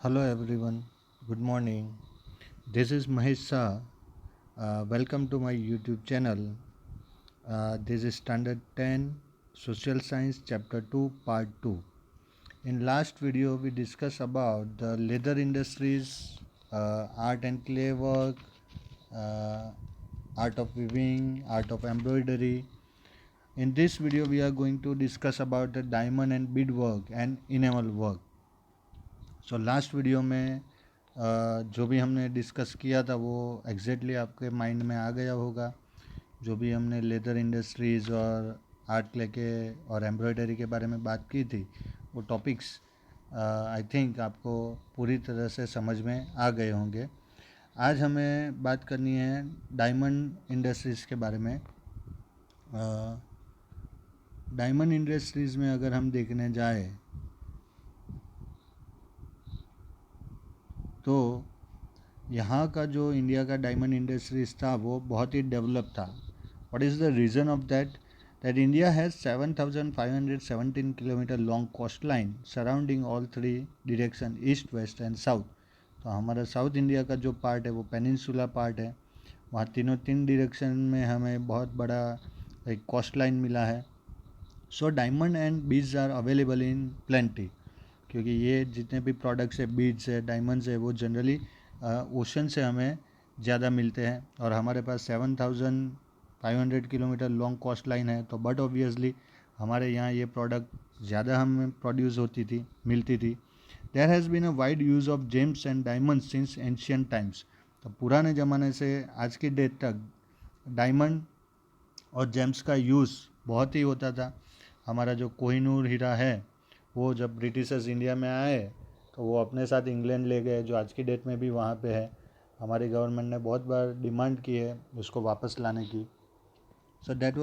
Hello everyone, good morning. This is Mahesh Shah. Welcome to my YouTube channel. This is Standard 10 Social Science Chapter 2 Part 2. In last video we discussed about the leather industries, art and clay work, uh, art of weaving, art of embroidery. In this video we are going to discuss about the diamond and bead work and enamel work. Last video में जो भी हमने discuss किया था वो exactly आपके mind में आ गया होगा। जो भी हमने लेदर इंडस्ट्रीज़ और आर्ट क्ले के और एम्ब्रॉयडरी के बारे में बात की थी वो टॉपिक्स आई थिंक आपको पूरी तरह से समझ में आ गए होंगे। आज हमें बात करनी है डायमंड इंडस्ट्रीज़ के बारे में। डायमंड इंडस्ट्रीज़ में अगर हम देखने जाए तो यहाँ का जो इंडिया का डायमंड इंडस्ट्रीज था वो बहुत ही डेवलप था। What is the reason of that India has 7,517 kilometre long coast line surrounding all three direction east west and south. तो हमारा साउथ इंडिया का जो पार्ट है वो पेनिनसुला पार्ट है। वहाँ तीन डायरेक्शन में हमें बहुत बड़ा एक कोस्ट लाइन मिला है। So diamond and beads are available in plenty, क्योंकि ये जितने भी प्रोडक्ट्स है, बीड्स है, डायमंड्स है, वो जनरली ओशन से हमें ज़्यादा मिलते हैं। और हमारे पास 7,500 किलोमीटर लॉन्ग कोस्ट लाइन है, तो बट ऑब्वियसली हमारे यहाँ ये प्रोडक्ट ज़्यादा हमें प्रोड्यूस होती थी, मिलती थी। There has been a wide use of gems and diamond since ancient times. तो पुराने ज़माने से आज की डेट तक डायमंड और जेम्स का यूज़ बहुत ही होता था। हमारा जो कोहिनूर हीरा है वो जब ब्रिटिशर्स इंडिया में आए तो वो अपने साथ इंग्लैंड ले गए, जो आज की डेट में भी वहाँ पे है। हमारी गवर्नमेंट ने बहुत बार डिमांड की है उसको वापस लाने की। So that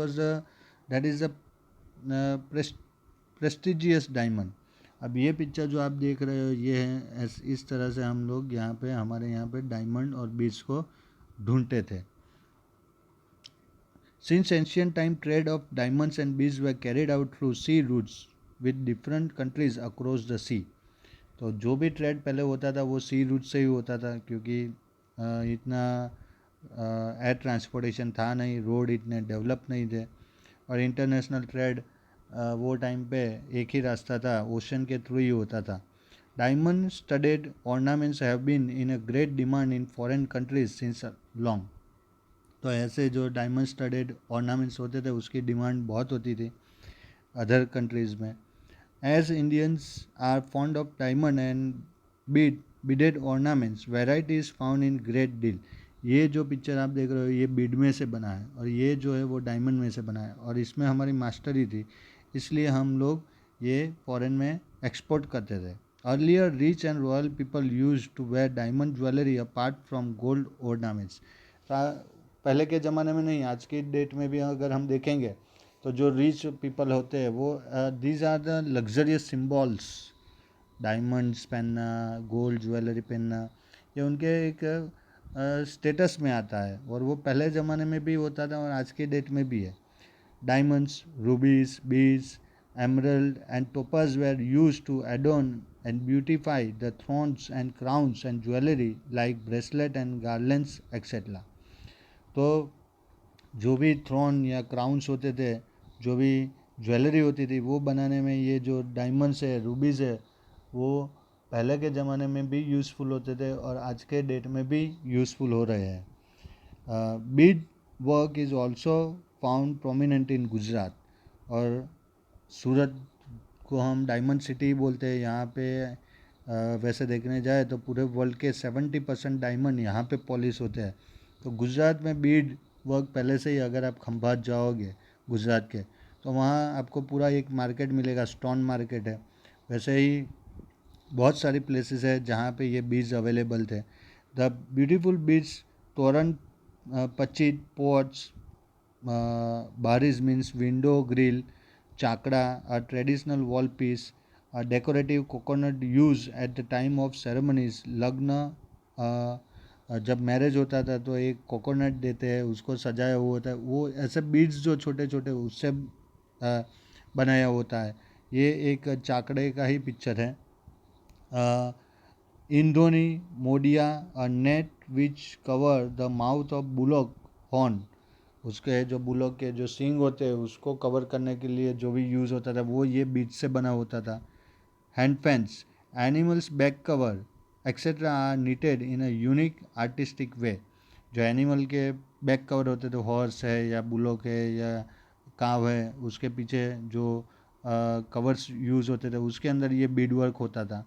is the prestigious diamond. अब ये पिक्चर जो आप देख रहे हो ये है, इस तरह से हम लोग यहाँ पे हमारे यहाँ पे डायमंड और बीड्स को ढूंढते थे। Since ancient time, trade of diamonds and beads were carried out through sea routes with different countries across the sea. तो जो भी ट्रेड पहले होता था वो सी रूट से ही होता था, क्योंकि इतना एयर ट्रांसपोर्टेशन था नहीं, रोड इतने डेवलप नहीं थे। और इंटरनेशनल ट्रेड वो टाइम पे एक ही रास्ता था, ओशन के थ्रू ही होता था। Diamond studded ornaments have been in a great demand in foreign countries since long. तो ऐसे जो डायमंड स्टडेड ऑर्नामेंट्स होते थे उसकी डिमांड बहुत होती थी अदर कंट्रीज़ में। As Indians are fond of diamond and beaded ornaments, variety is found in great deal. ये जो पिक्चर आप देख रहे हो ये बीड में से बना है और ये जो है वो डायमंड में से बना है, और इसमें हमारी मास्टरी थी, इसलिए हम लोग ये फॉरेन में एक्सपोर्ट करते थे। Earlier rich and royal people use to wear diamond jewellery apart from gold ornaments. पहले के ज़माने में नहीं, आज की डेट में भी अगर हम देखेंगे तो जो रिच पीपल होते हैं वो these are the luxurious symbols. Diamonds पहनना, गोल्ड ज्वेलरी पहनना, ये उनके एक स्टेटस में आता है, और वो पहले ज़माने में भी होता था और आज की डेट में भी है। Diamonds, rubies, beads, emerald and topaz were use to adorn and beautify the thrones and crowns and jewellery like bracelet and garlands etcetera. तो जो भी थ्रोन या क्राउन्स होते थे, जो भी ज्वेलरी होती थी, वो बनाने में ये जो डायमंड्स है, रूबीज़ है, वो पहले के ज़माने में भी यूज़फुल होते थे और आज के डेट में भी यूज़फुल हो रहे हैं। Beed work is also found prominent in Gujarat. और सूरत को हम डायमंड सिटी बोलते हैं। यहाँ पे वैसे देखने जाए तो पूरे वर्ल्ड के 70% डायमंड यहाँ पे पॉलिश होते हैं। तो गुजरात में बीड वर्क पहले से ही, अगर आप खंभात जाओगे गुजरात के, तो वहाँ आपको पूरा एक मार्केट मिलेगा, स्टोन मार्केट है। वैसे ही बहुत सारी प्लेसेस है जहाँ पे ये बीड्स अवेलेबल थे। द ब्यूटीफुल बीड्स, तोरण, पच्चीत, ports, baris means window grill, chakra, a traditional wall piece, a decorative coconut used at the time of ceremonies, लग्न, जब मैरिज होता था तो एक कोकोनट देते हैं, उसको सजाया हुआ होता है, वो ऐसे बीड्स जो छोटे छोटे उससे बनाया होता है। ये एक चाकड़े का ही पिक्चर है। Indoni modia, a net which cover the mouth of bullock horn. उसके जो बुलोक के जो सींग होते हैं उसको कवर करने के लिए जो भी यूज़ होता था वो ये बीज से बना होता था. Hand fans, animals back cover etcetera are knitted in a unique artistic way. जो एनिमल के बैक कवर होते थे, हॉर्स है या बुलोक है या काव है, उसके पीछे जो कवर्स यूज़ होते थे उसके अंदर ये बीड वर्क होता था.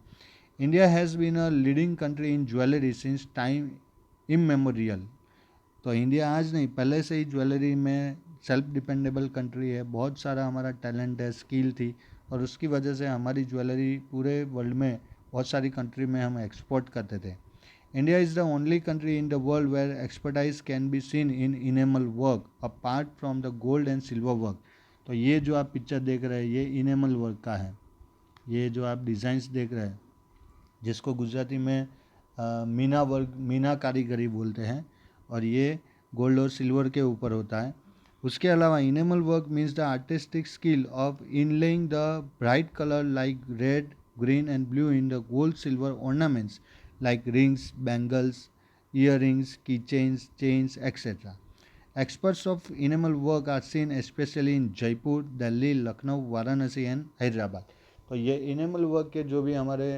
India has been a leading country in jewellery since time immemorial. तो इंडिया आज नहीं, पहले से ही ज्वेलरी में सेल्फ डिपेंडेबल कंट्री है. बहुत सारा हमारा टैलेंट है, स्किल थी, और उसकी वजह से हमारी ज्वेलरी पूरे वर्ल्ड में बहुत सारी कंट्री में हम एक्सपोर्ट करते थे. India is the only country in the world where expertise can be seen in enamel work apart from the gold and silver work. तो ये जो आप पिक्चर देख रहे हैं ये इनेमल वर्क का है. ये जो आप डिज़ाइंस देख रहे हैं जिसको गुजराती में मीना वर्क, मीना कारीगरी बोलते हैं, और ये गोल्ड और सिल्वर के ऊपर होता है. उसके अलावा enamel work means the artistic skill of inlaying the bright colour like red, green and blue in the gold silver ornaments like rings, bangles, earrings, keychains, chains, etc. Experts of enamel work are seen especially in Jaipur, Delhi, Lucknow, Varanasi and Hyderabad. तो ये enamel work के जो भी हमारे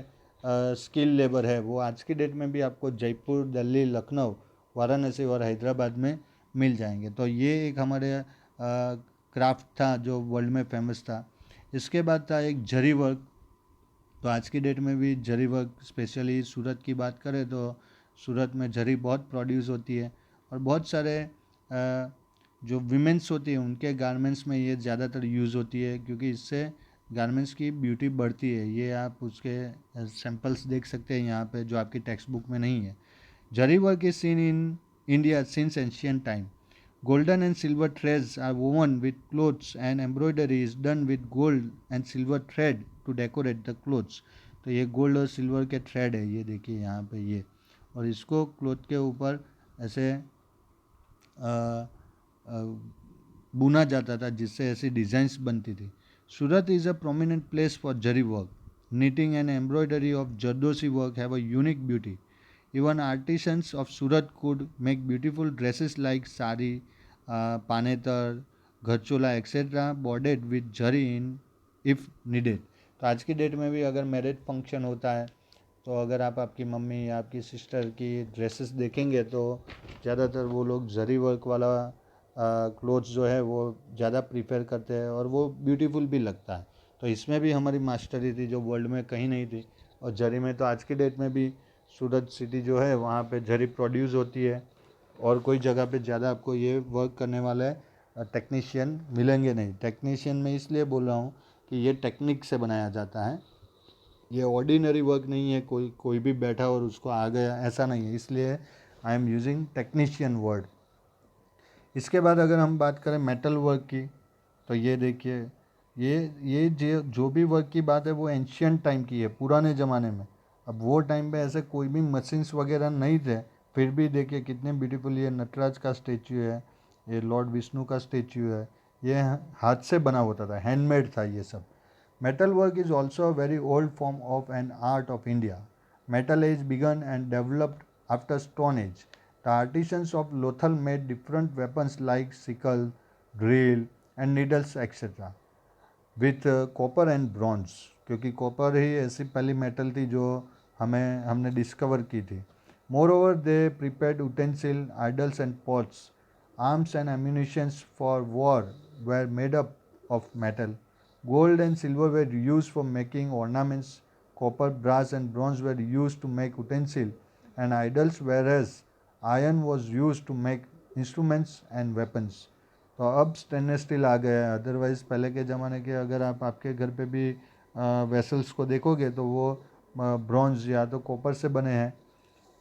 skill labour है वो आज की डेट में भी आपको जयपुर, दिल्ली, लखनऊ, वाराणसी और हैदराबाद में मिल जाएंगे. तो ये एक हमारे क्राफ्ट था जो वर्ल्ड में फेमस था. इसके बाद था एक जरी वर्क. तो आज की डेट में भी जरी वर्क, स्पेशली सूरत की बात करें तो सूरत में जरी बहुत प्रोड्यूस होती है, और बहुत सारे जो विमेंस होती है उनके गारमेंट्स में ये ज़्यादातर यूज़ होती है, क्योंकि इससे गारमेंट्स की ब्यूटी बढ़ती है. ये आप उसके सैम्पल्स देख सकते हैं यहाँ पे जो आपकी टेक्स्ट बुक में नहीं है. Zari work is seen in India since ancient time. Golden and silver threads are woven with clothes and embroidery is done with gold and silver thread to decorate the clothes. तो ये gold और silver के thread है, ये देखिए यहाँ पे ये, और इसको क्लोथ के ऊपर ऐसे बुना जाता था जिससे ऐसी डिज़ाइंस बनती थी. Surat is a prominent place for zari work. Knitting and embroidery of Jardosi work have a unique beauty. Even artisans of Surat could make beautiful dresses like sari, panetar, gharchola etcetera bordered with zari in if needed. तो आज की date में भी अगर marriage function होता है तो अगर आप आपकी मम्मी या आपकी सिस्टर की ड्रेसेस देखेंगे तो ज़्यादातर वो लोग जरी वर्क वाला क्लोथ्स जो है वो ज़्यादा प्रीफर करते हैं, और वो ब्यूटीफुल भी लगता है. तो इसमें भी हमारी मास्टरी थी जो वर्ल्ड में कहीं नहीं थी. और जरी में तो आज की डेट में भी सूरत सिटी जो है वहाँ पे जरी प्रोड्यूस होती है, और कोई जगह पे ज़्यादा आपको ये वर्क करने वाले टेक्नीशियन मिलेंगे नहीं. टेक्नीशियन मैं इसलिए बोल रहा हूँ कि ये टेक्निक से बनाया जाता है, ये ऑर्डिनरी वर्क नहीं है कोई कोई भी बैठा और उसको आ गया, ऐसा नहीं है. इसलिए I am using technician word. इसके बाद अगर हम बात करें मेटल वर्क की, तो ये देखिए ये जो भी वर्क की बात है वो एंशियंट टाइम की है, पुराने ज़माने में. अब वो टाइम पे ऐसे कोई भी मशीन्स वगैरह नहीं थे, फिर भी देखिए कितने ब्यूटीफुल ये नटराज का स्टेचू है, ये लॉर्ड विष्णु का स्टेचू है, ये हाथ से बना होता था, हैंडमेड था ये सब. Metal work is also a very old form of an art of India. Metal age began and developed after stone age. The artisans of Lothal made different weapons like sickle, drill and needles etc. with copper and bronze, क्योंकि copper ही ऐसी पहली metal थी जो हमने discover की थी. Moreover, they prepared utensil, idols and pots. Arms and ammunitions for war were made up of metal. Gold and silver were used for making ornaments. Copper, brass and bronze were used to make utensils and idols, whereas iron was use to make instruments and weapons. तो अब stainless steel आ गया है. Otherwise पहले के ज़माने के अगर आप आपके घर पे भी वेसल्स को देखोगे तो वो ब्रॉन्ज या तो कॉपर से बने हैं.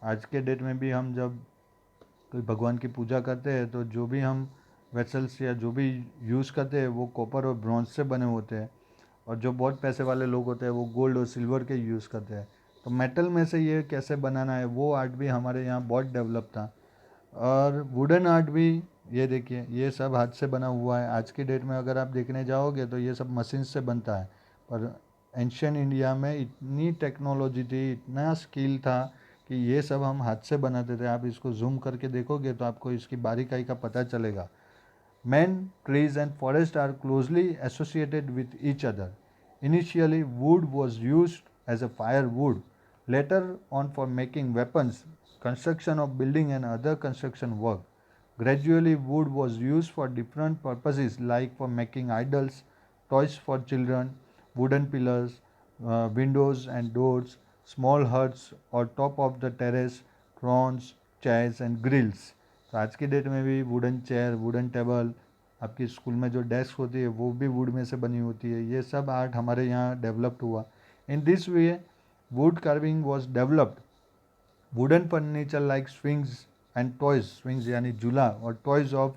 आज के डेट में भी हम जब कोई भगवान की पूजा करते हैं तो जो भी हम वेसल्स या जो भी यूज़ करते हैं वो कॉपर और ब्रॉन्ज से बने होते हैं, और जो बहुत पैसे वाले लोग होते हैं वो गोल्ड और सिल्वर के यूज़ करते हैं. तो मेटल में से ये कैसे बनाना है वो आर्ट भी हमारे यहाँ बहुत डेवलप था. और वुडन आर्ट भी, ये देखिए ये सब हाथ से बना हुआ है. आज की डेट में अगर आप देखने जाओगे तो ये सब मशीन से बनता है, पर एंशियन इंडिया में इतनी टेक्नोलॉजी थी, इतना स्किल था कि ये सब हम हाथ से बनाते थे। आप इसको जूम करके देखोगे तो आपको इसकी बारीकाई का पता चलेगा। Men, trees and forest are closely associated with each other. Initially, wood was used as a firewood. Later on for making weapons, construction of building and other construction work. Gradually, wood was used for different purposes like for making idols, toys for children, wooden pillars, windows and doors, small huts or top of the terrace, thrones, chairs and grills. तो आज की date में भी wooden chair, wooden table, आपकी school में जो desk होती है वो भी वुड में से बनी होती है। ये सब आर्ट हमारे यहाँ डेवलप्ड हुआ। In this way wood carving was developed. Wooden furniture like swings and toys, swings यानी झूला, और toys of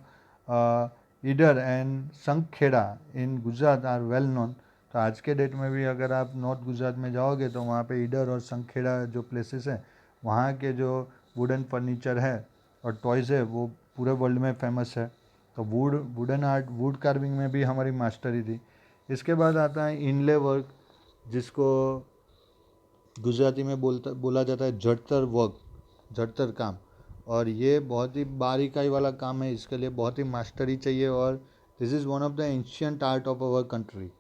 Idar and Sankheda in Gujarat are well known. तो आज के डेट में भी अगर आप नॉर्थ गुजरात में जाओगे तो वहाँ पे ईडर और संखेड़ा जो प्लेसेस हैं, वहाँ के जो वुडन फर्नीचर है और टॉयज़ है वो पूरे वर्ल्ड में फेमस है। तो वुडन आर्ट, वुड कार्विंग में भी हमारी मास्टरी थी। इसके बाद आता है इनले वर्क, जिसको गुजराती में बोला जाता है जड़तर वर्क, जड़तर काम। और ये बहुत ही बारीकाई वाला काम है, इसके लिए बहुत ही मास्टरी चाहिए, और this is one of the ancient art of our country.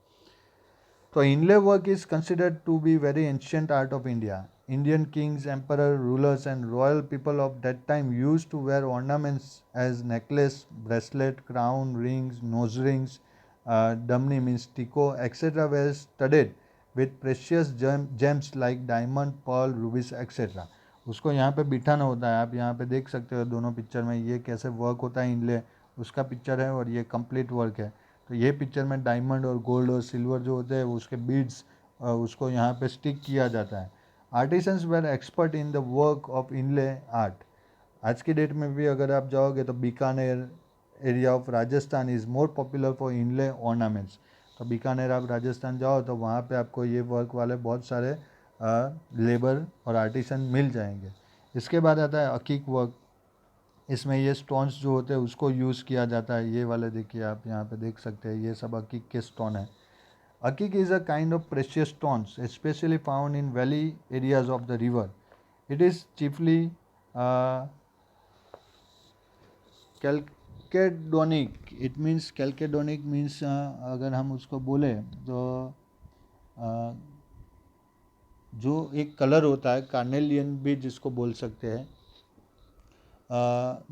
तो inlay work is considered to be very ancient art of India. Indian kings, emperor, rulers and royal people of that time used to wear ornaments as necklace, bracelet, crown, rings, nose rings, dumni means tico, etc. were studded with precious gems like diamond, pearl, rubies, etc. उसको यहाँ पे बिठाना होता है। आप यहाँ पे देख सकते हो दोनों पिक्चर में ये कैसे वर्क होता है। इनले उसका पिक्चर है और ये कंप्लीट वर्क है। तो ये पिक्चर में डायमंड और गोल्ड और सिल्वर जो होते हैं उसके बीड्स उसको यहाँ पे स्टिक किया जाता है। Artisans were expert in the work of inlay art. आज की डेट में भी अगर आप जाओगे तो Bikaner area of Rajasthan is more popular for inlay ornaments. तो बीकानेर आप राजस्थान जाओ तो वहाँ पे आपको ये वर्क वाले बहुत सारे लेबर और आर्टिसन मिल जाएंगे। इसके बाद आता है अकीक वर्क। इसमें ये स्टोन्स जो होते हैं उसको यूज़ किया जाता है। ये वाले देखिए, आप यहाँ पे देख सकते हैं, ये सब अकीक के स्टोन है। Akik is a kind of precious stones specially found in valley areas of the river. It is chiefly chalcedonic. It means chalcedonic means अगर हम उसको बोले तो जो एक कलर होता है कार्नेलियन भी जिसको बोल सकते हैं,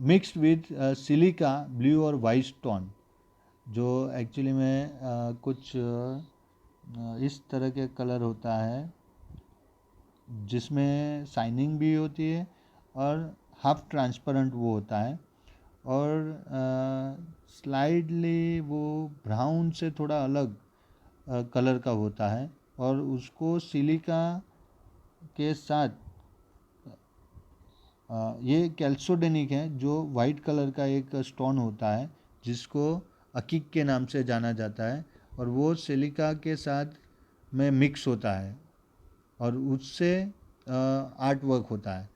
मिक्स्ड विथ सिलिका, ब्लू और वाइट स्टोन, जो एक्चुअली में कुछ इस तरह के कलर होता है जिसमें शाइनिंग भी होती है और हाफ ट्रांसपेरेंट वो होता है, और स्लाइडली वो ब्राउन से थोड़ा अलग कलर का होता है, और उसको सिलिका के साथ ये कैल्सोडेनिक है जो वाइट कलर का एक स्टोन होता है जिसको अकीक के नाम से जाना जाता है, और वो सिलिका के साथ में मिक्स होता है और उससे आर्ट वर्क होता है।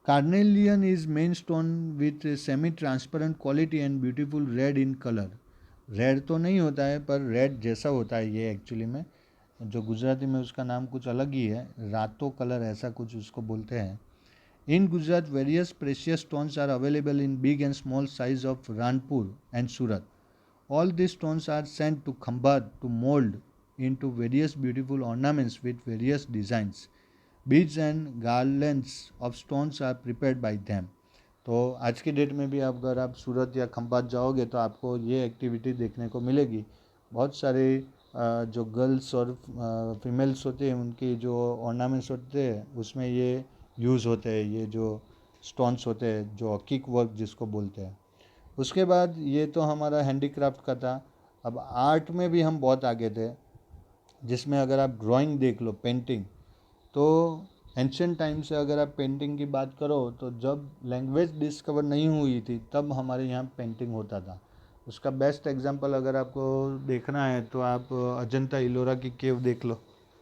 Carnelian is main stone with semi transparent quality and beautiful red in colour. Red तो नहीं होता है पर रेड जैसा होता है ये एक्चुअली में, जो गुजराती में उसका नाम कुछ अलग ही है, रातो कलर ऐसा कुछ उसको बोलते हैं। In Gujarat various precious stones are available in big and small size of Ranpur and Surat. All these stones are sent to Khambat to mold into various beautiful ornaments with various designs. Beads and garlands of stones are prepared by them. तो आज की date में भी अगर आप सूरत या खंभात जाओगे तो आपको ये एक्टिविटी देखने को मिलेगी। बहुत सारे जो गर्ल्स और फीमेल्स होते हैं उनकी जो ऑर्नामेंट्स होते हैं उसमें ये यूज़ होते हैं, ये जो स्टोन्स होते हैं जो अकीक वर्क जिसको बोलते हैं। उसके बाद ये तो हमारा हैंडीक्राफ्ट का था। अब आर्ट में भी हम बहुत आगे थे, जिसमें अगर आप ड्राइंग देख लो, पेंटिंग, तो एंशियंट टाइम से अगर आप पेंटिंग की बात करो तो जब लैंग्वेज डिस्कवर नहीं हुई थी तब हमारे यहाँ पेंटिंग होता था। उसका बेस्ट एग्जांपल अगर आपको देखना है तो आप अजंता इलोरा की केव देख लो,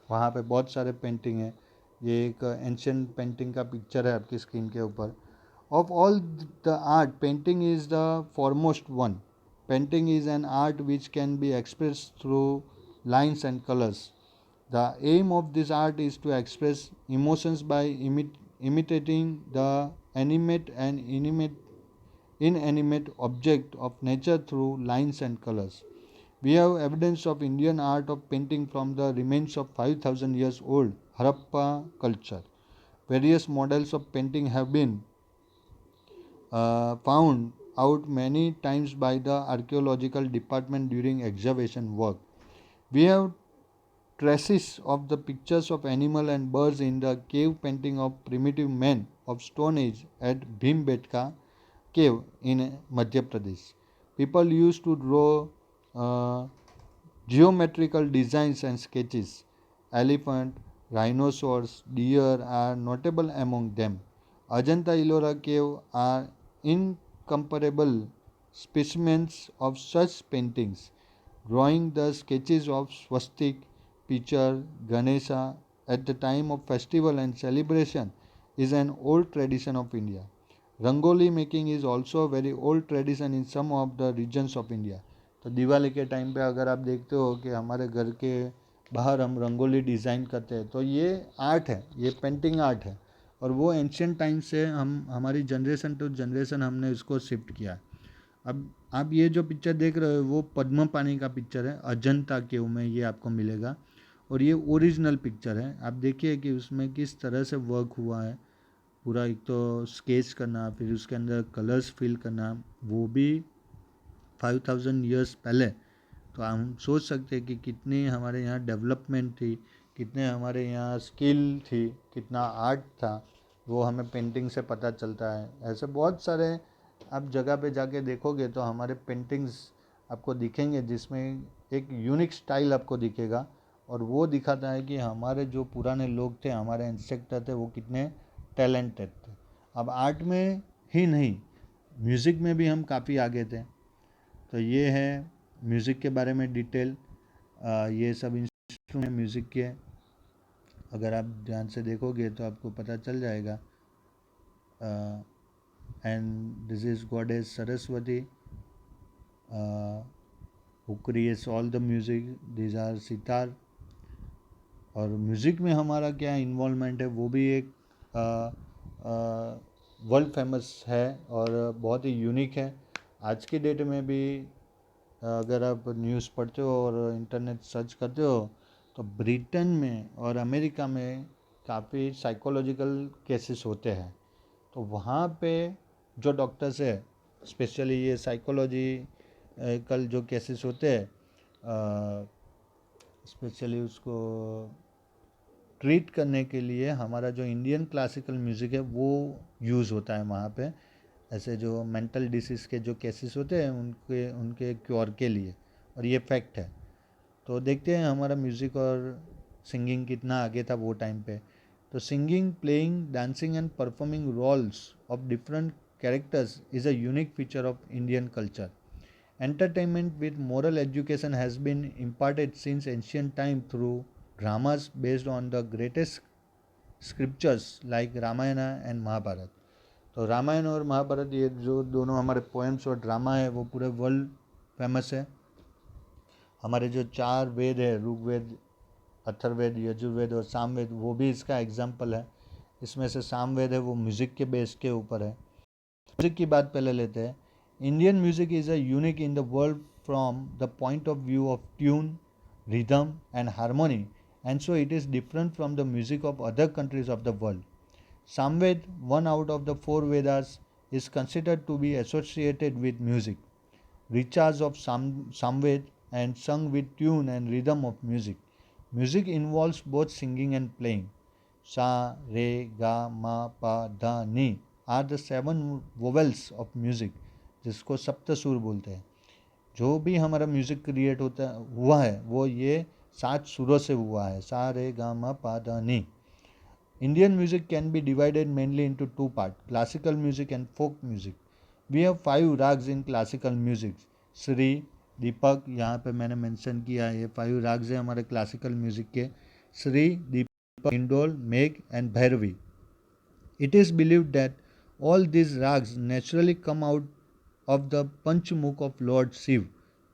वहाँ पे बहुत सारे पेंटिंग है। ये एक एंशियंट पेंटिंग का पिक्चर है आपकी स्क्रीन के ऊपर। Of all the art, painting is the foremost one. Painting is an art which can be expressed through lines and colors. The aim of this art is to express emotions by imitating the animate and inanimate object of nature through lines and colors. We have evidence of Indian art of painting from the remains of 5000 years old Harappa culture. Various models of painting have been found out many times by the archaeological department during excavation work. We have traces of the pictures of animal and birds in the cave painting of primitive men of Stone Age at Bhimbetka cave in Madhya Pradesh. People used to draw uh, geometrical designs and sketches. Elephant, rhinoceros, deer are notable among them. Ajanta Ellora cave are incomparable specimens of such paintings, drawing the sketches of swastik, pitcher, Ganesha at the time of festival and celebration is an old tradition of India. Rangoli making is also a very old tradition in some of the regions of India. तो दिवाली के time पे अगर आप देखते हो कि हमारे घर के बाहर हम रंगोली डिज़ाइन करते हैं तो ये आर्ट है, ये पेंटिंग आर्ट है और वो एंशियंट टाइम से हम हमारी जनरेशन टू जनरेशन हमने इसको शिफ्ट किया। अब आप ये जो पिक्चर देख रहे हो वो पद्म पानी का पिक्चर है, अजंता केव में ये आपको मिलेगा और ये ओरिजिनल पिक्चर है। आप देखिए कि उसमें किस तरह से वर्क हुआ है, पूरा एक तो स्केच करना फिर उसके अंदर कलर्स फिल करना, वो भी 5000 ईयर्स पहले। तो हम सोच सकते हैं कि कितनी हमारे यहाँ डेवलपमेंट थी, कितने हमारे यहाँ स्किल थी, कितना आर्ट था, वो हमें पेंटिंग से पता चलता है। ऐसे बहुत सारे आप जगह पे जाके देखोगे तो हमारे पेंटिंग्स आपको दिखेंगे जिसमें एक यूनिक स्टाइल आपको दिखेगा और वो दिखाता है कि हमारे जो पुराने लोग थे, हमारे इंस्ट्रक्टर थे, वो कितने टैलेंटेड थे। अब आर्ट में ही नहीं, म्यूज़िक में भी हम काफ़ी आगे थे। तो ये है म्यूज़िक के बारे में डिटेल। ये सब इंस्ट्रूमेंट म्यूज़िक के अगर आप ध्यान से देखोगे तो आपको पता चल जाएगा। And this is goddess Saraswati who creates all the music, these are sitar. और म्यूज़िक में हमारा क्या इन्वॉल्वमेंट है वो भी एक वर्ल्ड फेमस है और बहुत ही यूनिक है। आज की डेट में भी अगर आप न्यूज़ पढ़ते हो और इंटरनेट सर्च करते हो तो ब्रिटेन में और अमेरिका में काफ़ी साइकोलॉजिकल केसेस होते हैं। तो वहाँ पे जो डॉक्टर्स है, स्पेशली ये साइकोलॉजिकल जो केसेस होते हैं, स्पेशली उसको ट्रीट करने के लिए हमारा जो इंडियन क्लासिकल म्यूज़िक है वो यूज़ होता है वहाँ पे। ऐसे जो मेंटल डिसीज़ के जो केसेस होते हैं उनके उनके क्योर के लिए, और ये फैक्ट है। तो देखते हैं हमारा म्यूज़िक और सिंगिंग कितना आगे था वो टाइम पे। तो singing, playing, dancing and performing roles of different characters is a unique feature of Indian culture. Entertainment with moral education has been imparted since ancient time through dramas based on the greatest scriptures like Ramayana and Mahabharata. तो रामायण और महाभारत ये जो दोनों हमारे poems और drama है वो पूरे वर्ल्ड फेमस है। हमारे जो 4 वेद है, ऋग्वेद, अथर्ववेद, यजुर्वेद और सामवेद, वो भी इसका एग्जाम्पल है। इसमें से सामवेद है वो म्यूज़िक के बेस के ऊपर है। म्यूज़िक की बात पहले लेते हैं। Indian music is a unique in the world from the point of view of tune, rhythm and harmony, and so it is different from the music of other countries of the world. Samved, one out of the 4 Vedas, is considered to be associated with music. Richas of Samved and sung with tune and rhythm of music. Music involves both singing and playing. Sa, re, ga, ma, pa, da, ni are the 7 vowels of music, जिसको सप्तसुर बोलते हैं। जो भी हमारा music create हुआ है वो ये 7 सुरों से हुआ है, सा, रे, गा, मा, पा, दा, नी। Indian music can be divided mainly into 2 parts, classical music and folk music. We have 5 rags in classical music. Shri, दीपक, यहाँ पे मैंने मेंशन किया है, ये 5 राग्स हैं हमारे क्लासिकल म्यूजिक के, श्री, दीपक, इंडोल, मेघ and Bhairavi. It is believed that all these rags naturally come out of the panchmukh of lord Shiv,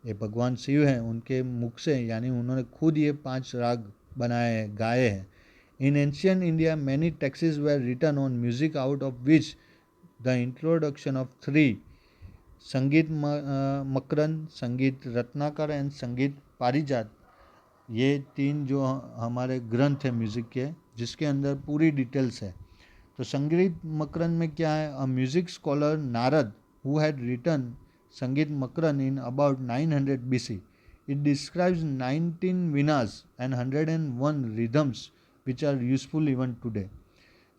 ये भगवान शिव हैं उनके मुख से, यानी उन्होंने खुद ये 5 राग बनाए हैं, गाए हैं. In ancient India, many texts were written on music, out of which the introduction of 3 संगीत मकरन, संगीत रत्नाकर एंड संगीत पारिजात, ये 3 जो हमारे ग्रंथ हैं म्यूज़िक के, जिसके अंदर पूरी डिटेल्स है. तो संगीत मकरन में क्या है? A music scholar Narad who had written Sangeet Makarand in about 900 BC. It describes 19 vinas and 101 rhythms which are useful even today.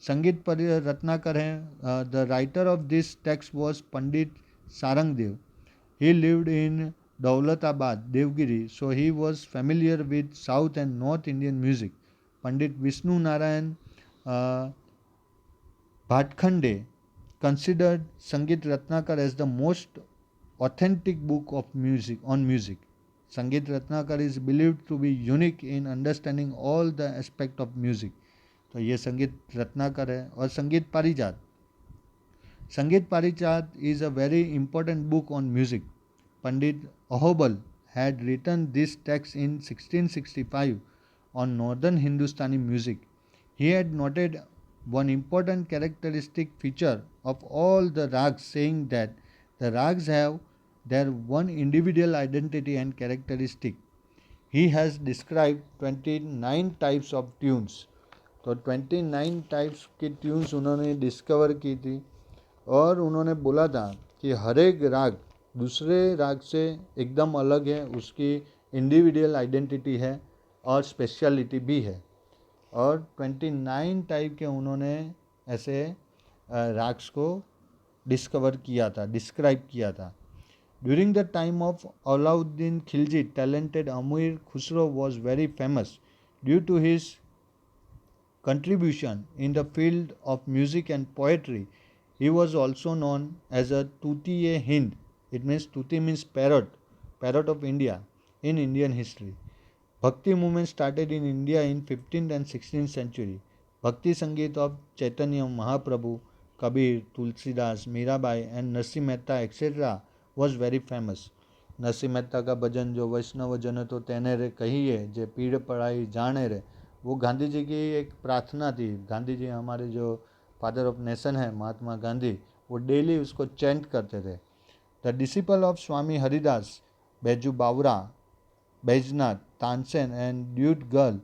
संगीत रत्नाकर हैं. The writer of this text was Pandit Sarangdev. He lived in Daulatabad, Devgiri, so he was familiar with South and North Indian music. Pandit Vishnu Narayan Bhatkhande considered Sangeet Ratnakar as the most authentic book of music on music. Sangeet Ratnakar is believed to be unique in understanding all the aspect of music. तो ये संगीत रत्नाकर है. और संगीत पारिजात, संगीत पारिजात is a very important book on music. Pandit Ahobal had written this text in 1665 on northern Hindustani music. He had noted one important characteristic feature of all the rags, saying that the rags have their one individual identity and characteristic. He has described 29 types of tunes. तो 29 types की tunes उन्होंने discover की थी, और उन्होंने बोला था कि हर एक राग दूसरे राग से एकदम अलग है, उसकी इंडिविजुअल आइडेंटिटी है और स्पेशलिटी भी है. और 29 टाइप के उन्होंने ऐसे राग्स को डिस्कवर किया था, डिस्क्राइब किया था. During the time of Alauddin Khilji, talented Amir Khusro was very famous due to his contribution in the field of music and poetry. He was also known as a Tuti-e-Hind. It means Tuti means parrot, parrot of India in Indian history. Bhakti movement started in India in 15th and 16th century. Bhakti Sangeet of Chaitanya Mahaprabhu, Kabir, Tulsidas, Mirabai and Narsi Mehta etc. was very famous. Narsi Mehta का भजन जो वैष्णव जन तो तेने रे कहिए, जे पीड़ पढ़ाई जाने रे, वो गांधी जी की एक प्रार्थना थी. गांधी जी हमारे जो फादर ऑफ नेशन है महात्मा गांधी, वो डेली उसको चैंट करते थे. The disciple of Swami Haridas, Baiju Bawra, Baijnath, Tansen and duet girl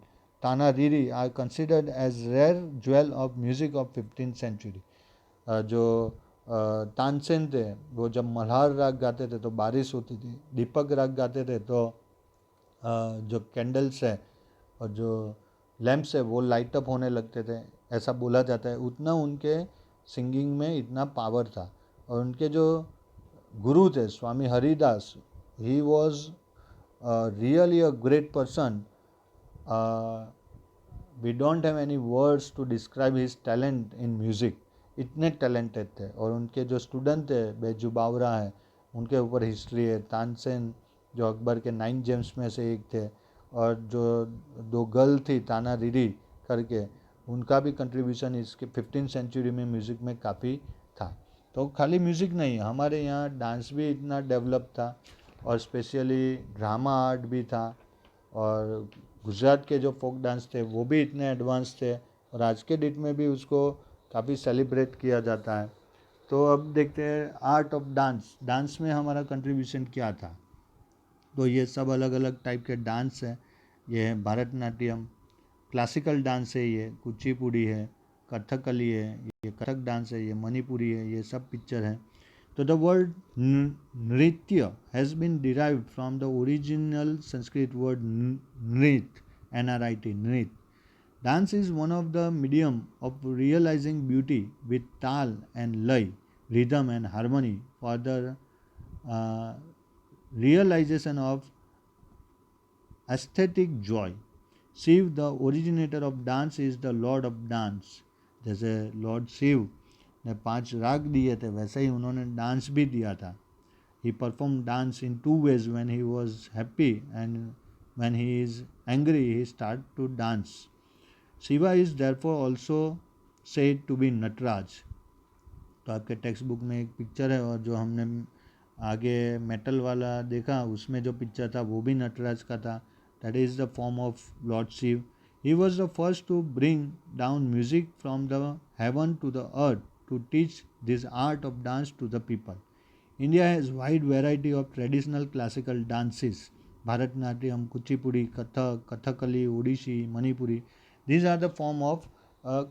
Tana Riri are considered as rare jewel of music of 15th century. जो तानसेन थे वो जब मल्हार राग गाते थे तो बारिश होती थी, दीपक राग गाते थे तो जो कैंडल्स है और जो लैम्प्स है वो लाइट अप होने लगते थे, ऐसा बोला जाता है. उतना उनके सिंगिंग में इतना पावर था. और उनके जो गुरु थे Swami Haridas, he was really a great person. We don't have any words to describe his talent in music. इतने टैलेंटेड थे. और उनके जो स्टूडेंट थे बैजू बावरा है, उनके ऊपर हिस्ट्री है. तानसेन जो अकबर के 9 जेम्स में से एक थे, और जो 2 गर्ल थी ताना रीरी करके, उनका भी कंट्रीब्यूशन इसके 15th सेंचुरी में म्यूज़िक में काफ़ी था. तो खाली म्यूज़िक नहीं, हमारे यहाँ डांस भी इतना डेवलप था, और स्पेशली ड्रामा आर्ट भी था, और गुजरात के जो फोक डांस थे वो भी इतने एडवांस थे, और आज के डेट में भी उसको काफ़ी सेलिब्रेट किया जाता है. तो अब देखते हैं आर्ट ऑफ डांस. डांस में हमारा कंट्रीब्यूशन क्या था. तो ये सब अलग अलग टाइप के डांस हैं. ये है भरतनाट्यम, क्लासिकल डांस है, ये कुचिपुड़ी है, कथकली है, ये कथक डांस है, ये मणिपुरी है, ये सब पिक्चर है. तो the word nritya has been derived from the original Sanskrit word nrit, NRIT, नृत. Dance is one of the medium of realizing beauty with tal and lay, rhythm and harmony for the uh, realization of aesthetic joy. Shiv, the originator of dance, is the Lord of dance. जैसे Lord Shiv ने 5 राग दिए थे, वैसे ही उन्होंने dance भी दिया था. He performed dance in 2 ways. When he was happy and when he is angry, he started to dance. Shiva is therefore also said to be Nataraj. तो आपके टेक्स्ट बुक में एक पिक्चर है, और जो हमने आगे मेटल वाला देखा, उसमें जो पिक्चर था वो भी नटराज का था. That is the form of lord Shiv. He was the first to bring down music from the heaven to the earth to teach this art of dance to the people. India has wide variety of traditional classical dances. Bharatnatyam, Kuchipudi, Kathak, Kathakali, Odissi, Manipuri. These are the form of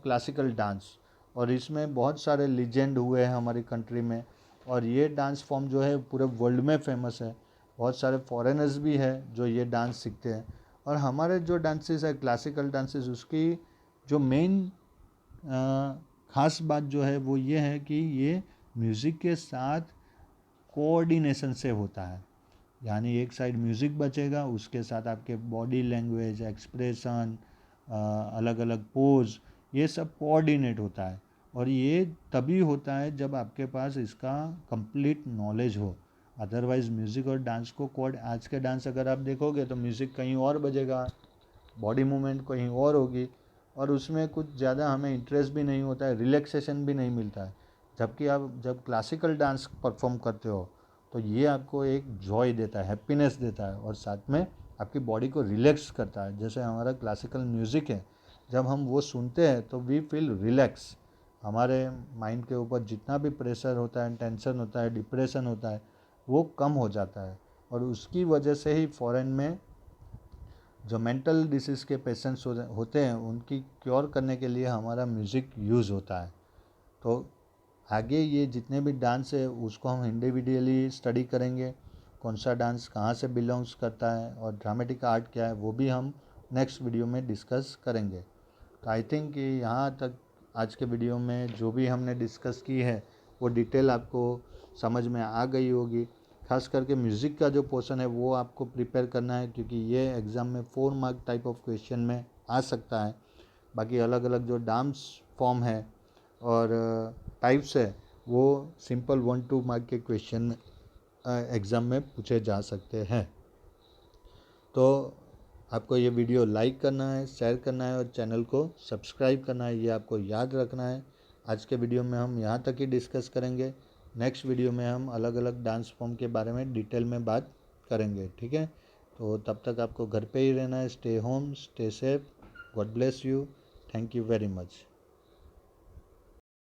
classical dance. और इसमें बहुत सारे legend हुए हैं हमारी country में, और ये डांस फॉर्म जो है पूरे वर्ल्ड में फेमस है. बहुत सारे फॉरेनर्स भी है जो ये डांस सीखते हैं. और हमारे जो डांसेस है क्लासिकल डांसेस, उसकी जो मेन ख़ास बात जो है वो ये है कि ये म्यूज़िक के साथ कोऑर्डिनेशन से होता है. यानी एक साइड म्यूज़िक बचेगा, उसके साथ आपके बॉडी लैंग्वेज, एक्सप्रेशन, अलग अलग पोज, ये सब कोऑर्डिनेट होता है. और ये तभी होता है जब आपके पास इसका कंप्लीट नॉलेज हो. अदरवाइज़ म्यूज़िक और डांस को आज के डांस अगर आप देखोगे तो म्यूज़िक कहीं और बजेगा, बॉडी मूवमेंट कहीं और होगी, और उसमें कुछ ज़्यादा हमें इंटरेस्ट भी नहीं होता है, रिलैक्सेशन भी नहीं मिलता है. जबकि आप जब क्लासिकल डांस परफॉर्म करते हो तो ये आपको एक जॉय देता है, हैप्पीनेस देता है, और साथ में आपकी बॉडी को रिलैक्स करता है. जैसे हमारा क्लासिकल म्यूज़िक है, जब हम वो सुनते हैं तो वी फील रिलैक्स. हमारे माइंड के ऊपर जितना भी प्रेशर होता है, टेंशन होता है, डिप्रेशन होता है, वो कम हो जाता है. और उसकी वजह से ही फॉरेन में जो मेंटल डिसीज़ के पेशेंट्स होते हैं उनकी क्योर करने के लिए हमारा म्यूज़िक यूज़ होता है. तो आगे ये जितने भी डांस है उसको हम इंडिविजुअली स्टडी करेंगे, कौन सा डांस कहाँ से बिलोंग्स करता है और ड्रामेटिक आर्ट क्या है वो भी हम नेक्स्ट वीडियो में डिस्कस करेंगे. तो आई थिंक कि यहाँ तक आज के वीडियो में जो भी हमने डिस्कस की है वो डिटेल आपको समझ में आ गई होगी. खास करके म्यूज़िक का जो पोर्शन है वो आपको प्रिपेयर करना है, क्योंकि ये एग्ज़ाम में 4 मार्क टाइप ऑफ क्वेश्चन में आ सकता है. बाकी अलग अलग जो डांस फॉर्म है और टाइप्स है वो सिंपल 1-2 मार्क के क्वेश्चन एग्ज़ाम में पूछे जा सकते हैं. तो आपको ये वीडियो लाइक करना है, शेयर करना है और चैनल को सब्सक्राइब करना है, ये आपको याद रखना है. आज के वीडियो में हम यहाँ तक ही डिस्कस करेंगे. नेक्स्ट वीडियो में हम अलग अलग डांस फॉर्म के बारे में डिटेल में बात करेंगे. ठीक है, तो तब तक आपको घर पे ही रहना है. Stay home, stay safe. God bless you. Thank you very much.